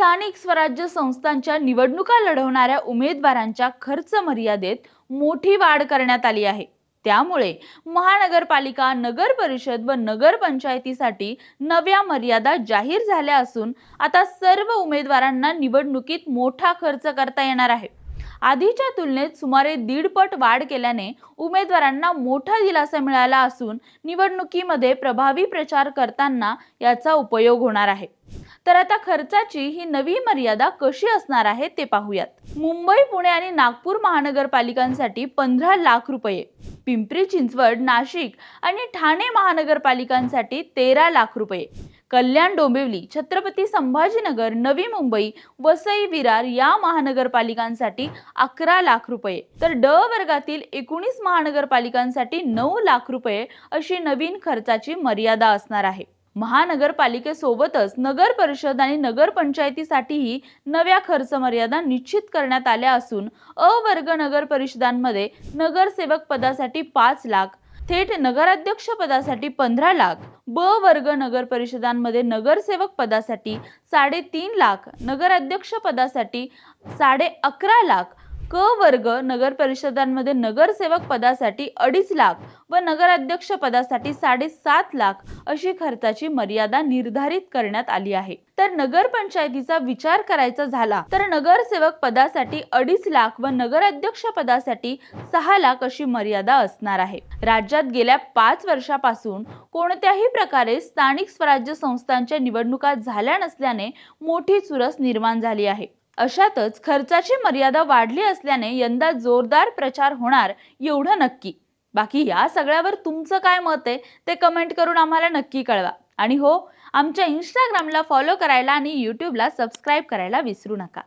स्थानिक स्वराज्य संस्थांच्या निवडणुका लढवणाऱ्या उमेदवारांच्या खर्च मर्यादेत मोठी वाढ करण्यात आली आहे। त्यामुळे महानगरपालिका, नगर परिषद व नगर पंचायतीसाठी नव्या मर्यादा जाहीर झाल्या असून आता सर्व उमेदवारांना निवडणुकीत मोठा खर्च करता येणार आहे। आधीच्या तुलनेत सुमारे 1.5 पट वाढ केल्याने उमेदवारांना मोठा दिलासा मिळाला असून निवडणुकीमध्ये प्रभावी प्रचार करताना याचा उपयोग होणार आहे। तर आता खर्चाची ही नवी मर्यादा कशी असणार आहे ते पाहूयात। मुंबई, पुणे आणि नागपूर महानगरपालिकांसाठी 15 लाख रुपये, पिंपरी चिंचवड, नाशिक आणि ठाणे महानगरपालिकांसाठी 13 लाख रुपये, कल्याण, डोंबिवली, छत्रपती संभाजीनगर, नवी मुंबई, वसई, विरार या महानगरपालिकांसाठी 11 लाख रुपये, तर ड वर्गातील 19 महानगरपालिकांसाठी 9 लाख रुपये अशी नवीन खर्चाची मर्यादा असणार आहे। महानगरपालिकेसोबतच नगर परिषद आणि नगर पंचायतीसाठीही नव्या खर्च मर्यादा निश्चित करण्यात आल्या असून अ वर्ग नगर परिषदांमध्ये नगरसेवक पदासाठी 5 लाख, थेट नगराध्यक्ष पदासाठी 15 लाख, ब वर्ग नगर परिषदांमध्ये नगरसेवक पदासाठी 3.5 लाख, नगराध्यक्ष पदासाठी 11.5 लाख, क वर्ग नगर परिषदांमध्ये नगरसेवक पदासाठी 2.5 लाख व नगराध्यक्ष पदासाठी 7.5 लाख अशी खर्चाची मर्यादा निर्धारित करण्यात आली आहे। तर नगर पंचायतीचा विचार करायचा झाला तर नगरसेवक पदासाठी 2.5 लाख व नगराध्यक्ष पदासाठी 6 लाख अशी मर्यादा असणार आहे। राज्यात गेल्या 5 वर्षापासून कोणत्याही प्रकारे स्थानिक स्वराज्य संस्थांच्या निवडणुका झाल्या नसल्याने मोठी चुरस निर्माण झाली आहे। अशातच खर्चाची मर्यादा वाढली असल्याने यंदा जोरदार प्रचार होणार एवढं नक्की। बाकी या सगळ्यावर तुमचं काय मत आहे ते कमेंट करून आम्हाला नक्की कळवा। आणि हो, आमच्या इंस्टाग्रामला फॉलो करायला आणि यूट्यूबला सबस्क्राईब करायला विसरू नका।